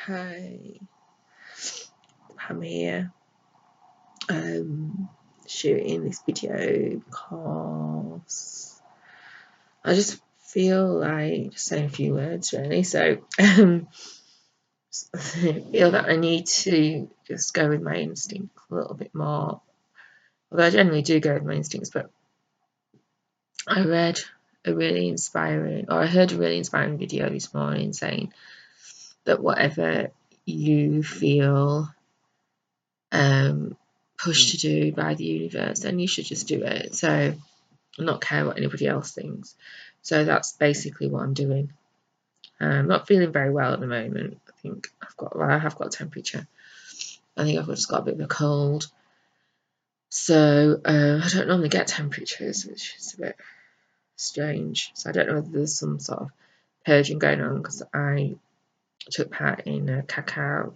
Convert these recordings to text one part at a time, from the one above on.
Hi, I'm here shooting this video because I just feel like just saying a few words really. So I feel that I need to just go with my instincts a little bit more. Although I generally do go with my instincts, but I read a really inspiring, or I heard a really inspiring video this morning saying that whatever you feel pushed to do by the universe, then you should just do it. So not care what anybody else thinks. So that's basically what I'm doing. I'm not feeling very well at the moment. I think I have got a temperature. I think I've just got a bit of a cold. So I don't normally get temperatures, which is a bit strange. So I don't know whether there's some sort of purging going on, because I took part in a cacao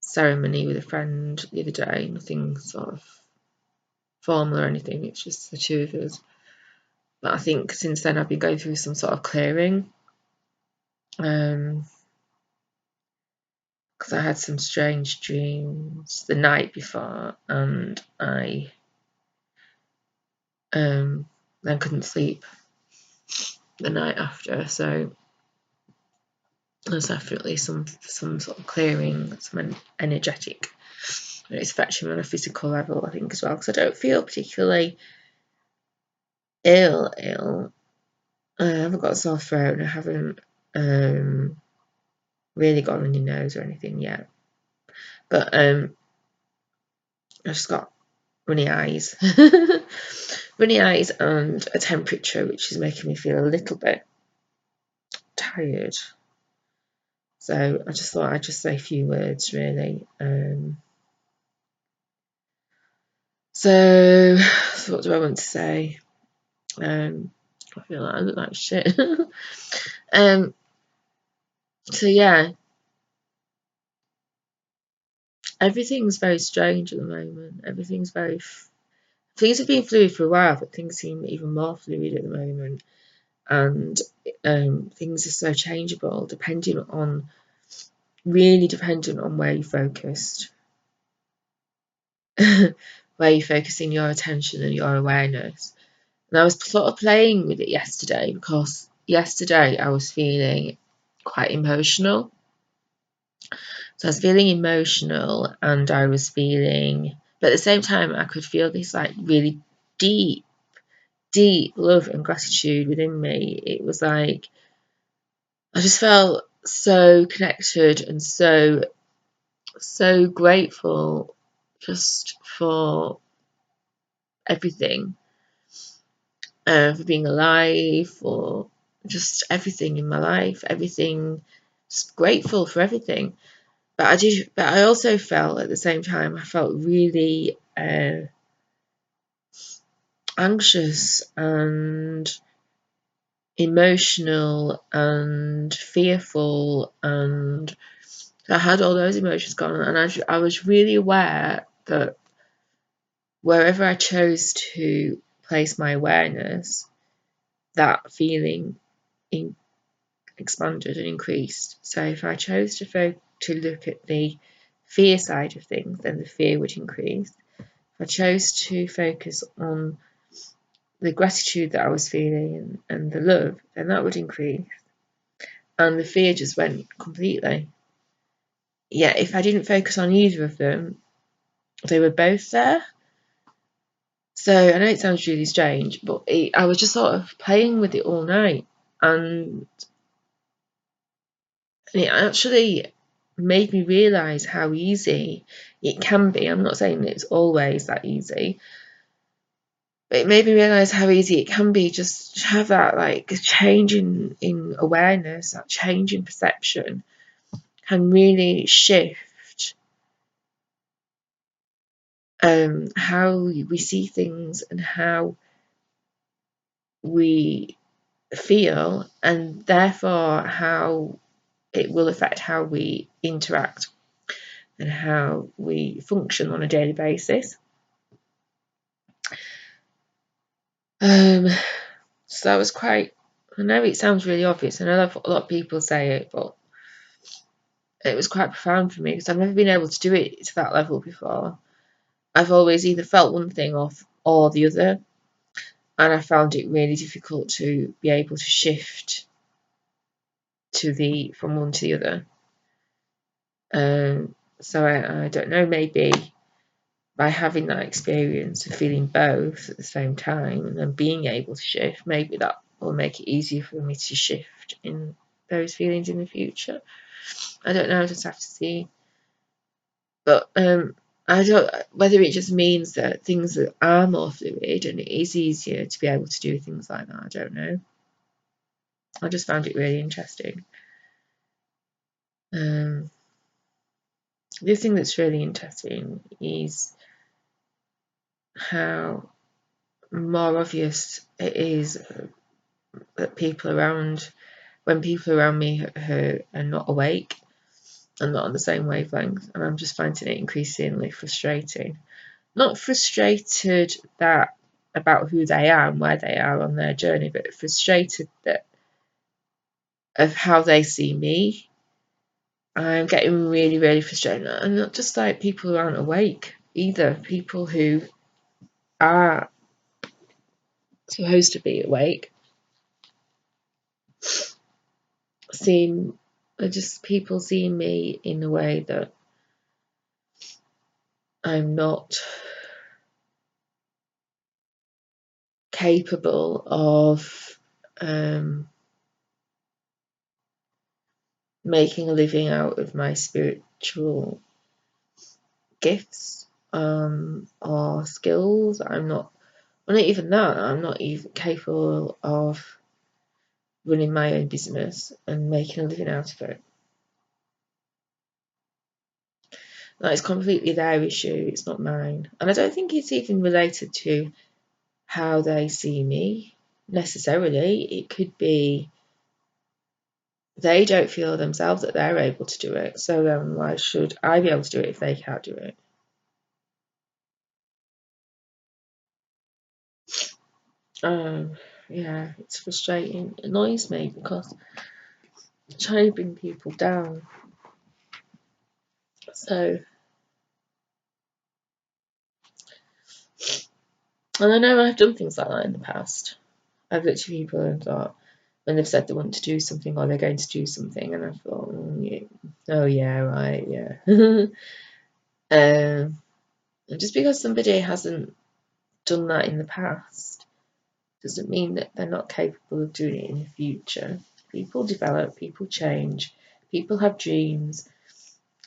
ceremony with a friend the other day. Nothing sort of formal or anything, it's just the two of us. But I think since then I've been going through some sort of clearing, because I had some strange dreams the night before, and I then couldn't sleep the night after. So there's definitely some sort of clearing, some energetic. And it's affecting me on a physical level, I think, as well, because I don't feel particularly ill. I haven't got a sore throat, and I haven't really got a runny nose or anything yet. But I just got runny eyes. Runny eyes and a temperature which is making me feel a little bit tired. So I just thought I'd just say a few words really. So what do I want to say? I feel like I look like shit. So yeah, everything's very strange at the moment. Things have been fluid for a while, but things seem even more fluid at the moment. And things are so changeable, really dependent on where you're focused, where you're focusing your attention and your awareness. And I was sort of playing with it yesterday, because yesterday I was feeling quite emotional. So I was feeling emotional, and I was feeling, but at the same time I could feel this like really deep love and gratitude within me. It was like I just felt so connected and so grateful just for everything, for being alive, for just everything in my life, everything, just grateful for everything. But I also felt at the same time, I felt really anxious and emotional and fearful, and I had all those emotions going on, and I was really aware that wherever I chose to place my awareness, that feeling expanded and increased. So if I chose to look at the fear side of things, then the fear would increase. If I chose to focus on the gratitude that I was feeling and the love, then that would increase. And the fear just went completely. Yeah, if I didn't focus on either of them, they were both there. So I know it sounds really strange, but I was just sort of playing with it all night, and it actually made me realise how easy it can be. I'm not saying it's always that easy, but it made me realise how easy it can be just to have that like change in awareness, that change in perception can really shift how we see things and how we feel, and therefore how it will affect how we interact and how we function on a daily basis. So that was quite, I know it sounds really obvious, and I know a lot of people say it, but it was quite profound for me because I've never been able to do it to that level before. I've always either felt one thing or the other, and I found it really difficult to be able to shift from one to the other. So I don't know, maybe by having that experience of feeling both at the same time and then being able to shift, maybe that will make it easier for me to shift in those feelings in the future. I don't know, I just have to see. But I don't, whether it just means that things are more fluid and it is easier to be able to do things like that, I don't know. I just found it really interesting. The thing that's really interesting is how more obvious it is that when people around me are not awake and not on the same wavelength, and I'm just finding it increasingly frustrating. Not frustrated about who they are and where they are on their journey, but frustrated of how they see me. I'm getting really, really frustrated, and not just like people who aren't awake either. People who are supposed to be awake people seeing me in a way that I'm not capable of making a living out of my spiritual gifts or skills. I'm not even that. I'm not even capable of running my own business and making a living out of it. That is completely their issue. It's not mine. And I don't think it's even related to how they see me necessarily. It could be they don't feel themselves that they're able to do it. So then why should I be able to do it if they can't do it? Yeah, it's frustrating. It annoys me because I'm trying to bring people down. So, and I know I've done things like that in the past. I've looked at people and thought, when they've said they want to do something or they're going to do something, and I thought, oh yeah, right, yeah. Just because somebody hasn't done that in the past doesn't mean that they're not capable of doing it in the future. People develop, people change, people have dreams.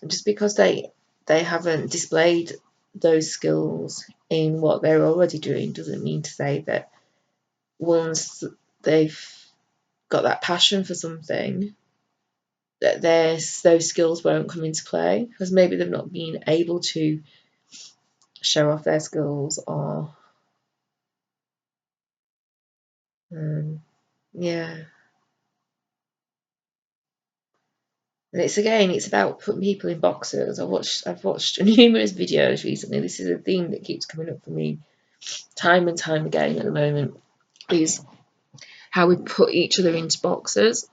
And just because they haven't displayed those skills in what they're already doing doesn't mean to say that once they've got that passion for something that those skills won't come into play, because maybe they've not been able to show off their skills or yeah. And it's about putting people in boxes. I've watched numerous videos recently. This is a theme that keeps coming up for me time and time again at the moment, is how we put each other into boxes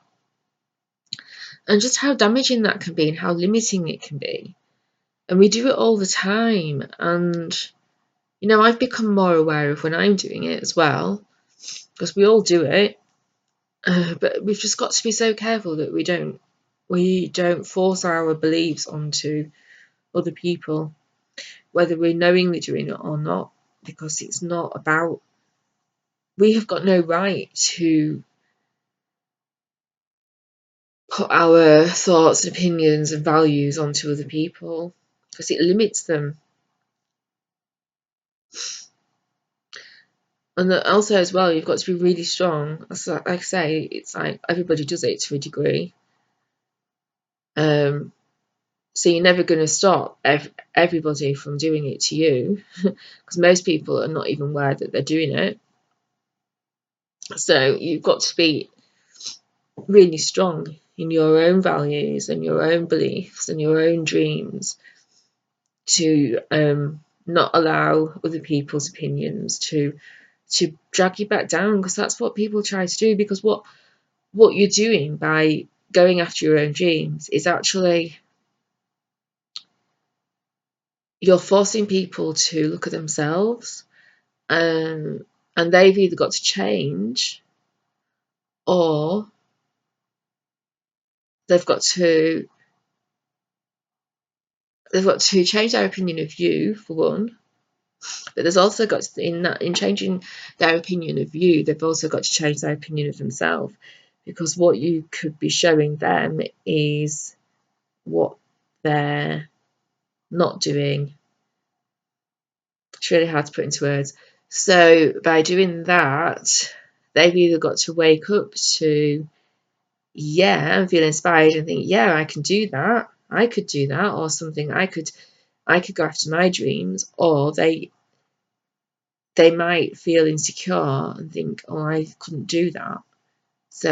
and just how damaging that can be and how limiting it can be. And we do it all the time. And, I've become more aware of when I'm doing it as well, because we all do it. But we've just got to be so careful that we don't force our beliefs onto other people, whether we're knowingly doing it or not, because it's not about, we have got no right to put our thoughts and opinions and values onto other people, because it limits them. And also as well, you've got to be really strong. Like I say, it's like everybody does it to a degree. So you're never going to stop everybody from doing it to you, because most people are not even aware that they're doing it. So you've got to be really strong in your own values and your own beliefs and your own dreams to not allow other people's opinions to drag you back down, because that's what people try to do. Because what you're doing by going after your own dreams is actually you're forcing people to look at themselves, and they've either got to change, or they've got to change their opinion of you, for one. But there's also got to, in changing their opinion of you, they've also got to change their opinion of themselves, because what you could be showing them is what they're not doing. It's really hard to put into words. So by doing that, they've either got to wake up to, yeah, and feel inspired and think, yeah, I can do that. I could do that, or something. I could go after my dreams, or they might feel insecure and think, oh, I couldn't do that. So,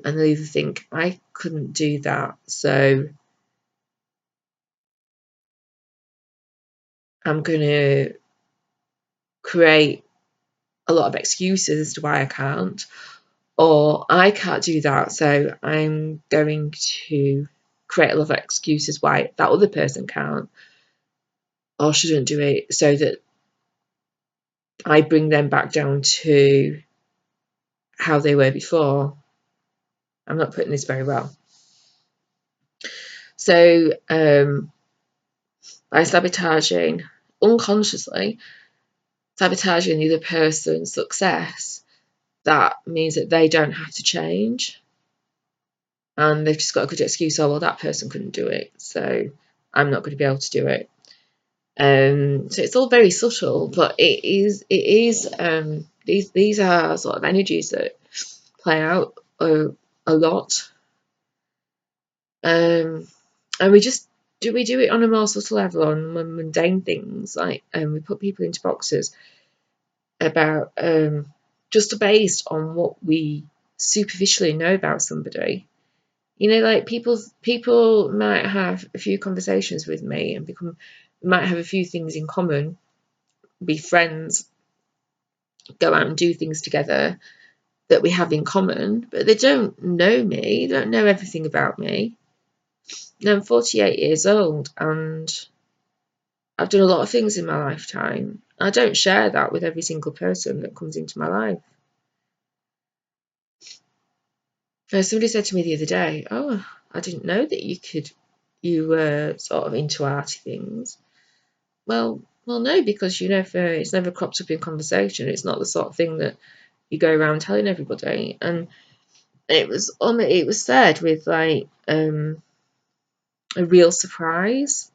and they'll either think, I couldn't do that, so I'm going to create a lot of excuses as to why I can't, or I can't do that, so I'm going to create a lot of excuses why that other person can't or shouldn't do it, so that I bring them back down to how they were before. I'm not putting this very well. So by sabotaging, unconsciously sabotaging the other person's success, that means that they don't have to change, and they've just got a good excuse. Oh, well, that person couldn't do it, so I'm not going to be able to do it. So it's all very subtle, but it is these are sort of energies that play out a lot, and we do it on a more subtle level, on mundane things, like we put people into boxes about just based on what we superficially know about somebody. You know, like people might have a few conversations with me and might have a few things in common, be friends, go out and do things together that we have in common, but they don't know me, they don't know everything about me. Now, I'm 48 years old and I've done a lot of things in my lifetime. I don't share that with every single person that comes into my life. Now, somebody said to me the other day, oh, I didn't know that you were sort of into arty things. Well, no, because it's never cropped up in conversation. It's not the sort of thing that you go around telling everybody. And it was said with like a real surprise.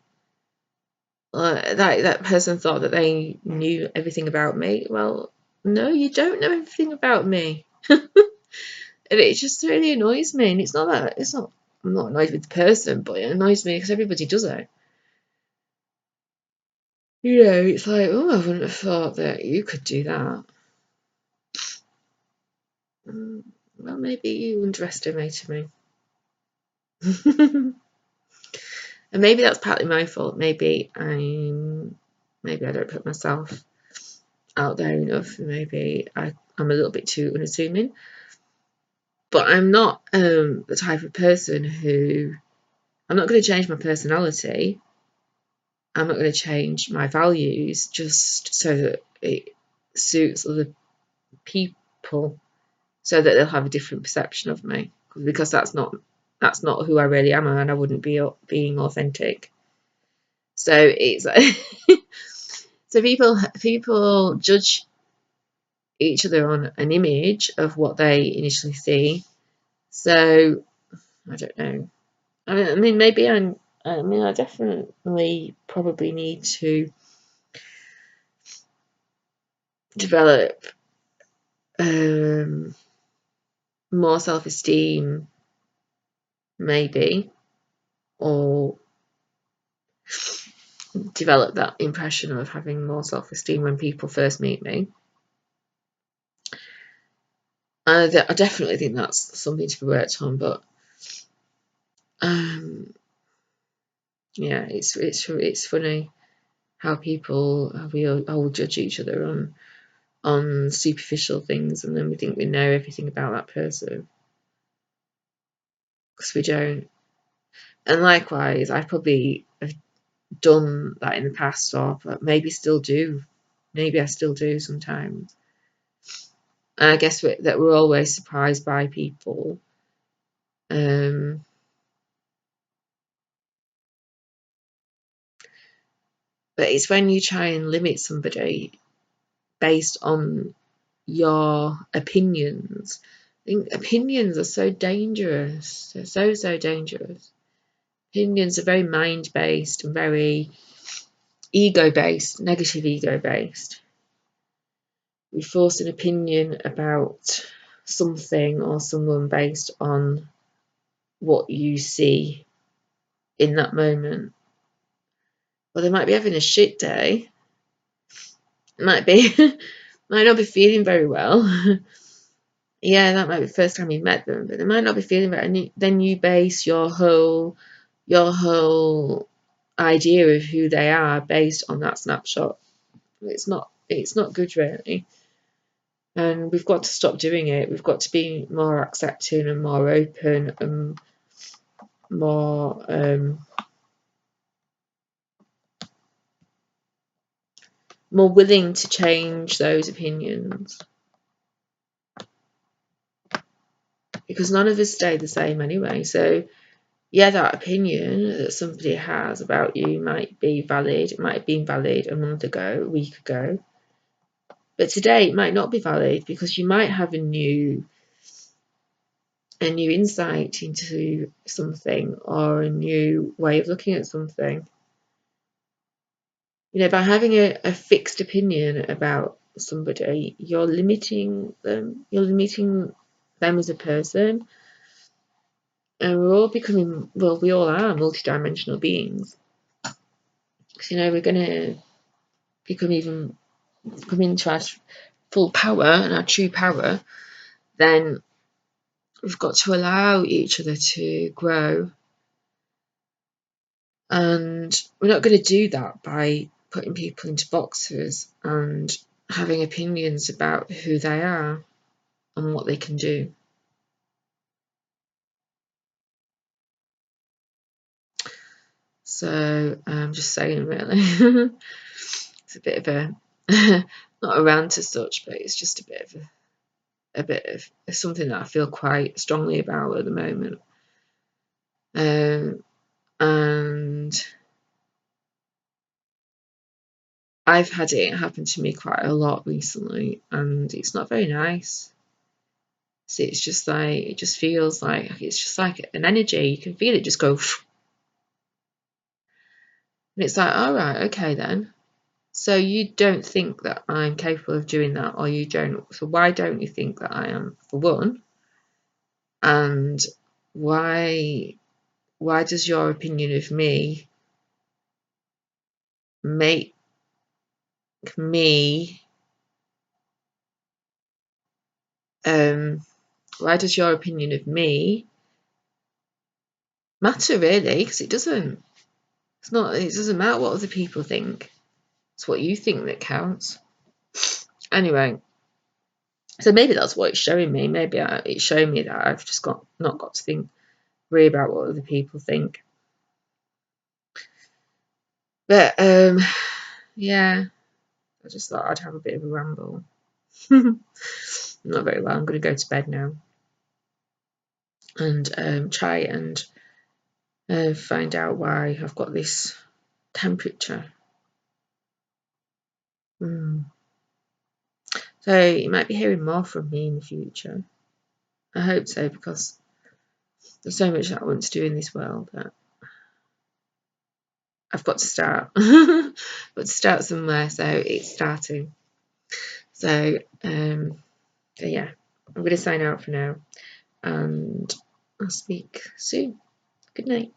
That person thought that they knew everything about me. Well, no, you don't know everything about me. And it just really annoys me. And I'm not annoyed with the person, but it annoys me because everybody does it. It's like, oh, I wouldn't have thought that you could do that. Well, maybe you underestimated me. And maybe that's partly my fault. Maybe I don't put myself out there enough. Maybe I'm a little bit too unassuming. But I'm not the type of person who, I'm not going to change my personality. I'm not going to change my values just so that it suits other people, so that they'll have a different perception of me, because that's not who I really am, and I wouldn't be being authentic. So it's so people judge each other on an image of what they initially see. So I don't know. I mean, I definitely probably need to develop more self-esteem, maybe, or develop that impression of having more self-esteem when people first meet me. I definitely think that's something to be worked on, but yeah, it's funny how we all judge each other on superficial things, and then we think we know everything about that person, because we don't. And likewise, I probably have done that in the past, or maybe still do. Maybe I still do sometimes. And I guess that we're always surprised by people. But it's when you try and limit somebody based on your opinions. I think opinions are so dangerous. They're so dangerous. Opinions are very mind-based and very ego-based, negative ego-based. We force an opinion about something or someone based on what you see in that moment. Well, they might be having a shit day. Might be, might not be feeling very well. Yeah, that might be the first time you met them, but they might not be feeling very. And then you base your whole idea of who they are based on that snapshot. It's not good, really. And we've got to stop doing it. We've got to be more accepting and more open and more willing to change those opinions, because none of us stay the same anyway. So yeah, that opinion that somebody has about you might be valid. It might have been valid a month ago, a week ago, but today it might not be valid, because you might have a new insight into something, or a new way of looking at something. By having a fixed opinion about somebody, you're limiting them. You're limiting them as a person. And we're all becoming, well, we all are multidimensional beings. So, we're going to come into our full power and our true power. Then we've got to allow each other to grow. And we're not going to do that by putting people into boxes and having opinions about who they are and what they can do. So I'm just saying, really. It's a bit of a not a rant as such, but it's just a bit of something that I feel quite strongly about at the moment. And I've had it happen to me quite a lot recently, and it's not very nice. So it's just like, it just feels like, it's just like an energy. You can feel it just go. And it's like, all right, okay then. So you don't think that I'm capable of doing that, or you don't. So why don't you think that I am, for one? And why does your opinion of me make me why does your opinion of me matter, really? Because it doesn't. It doesn't matter what other people think. It's what you think that counts. Anyway, so maybe that's what it's showing me. Maybe it's showing me that I've just not got to worry about what other people think. But yeah, I just thought I'd have a bit of a ramble. Not very well. I'm going to go to bed now and try and find out why I've got this temperature. So you might be hearing more from me in the future. I hope so, because there's so much that I want to do in this world that I've got to start. But to start somewhere, so it's starting. So yeah, I'm going to sign out for now, and I'll speak soon. Good night.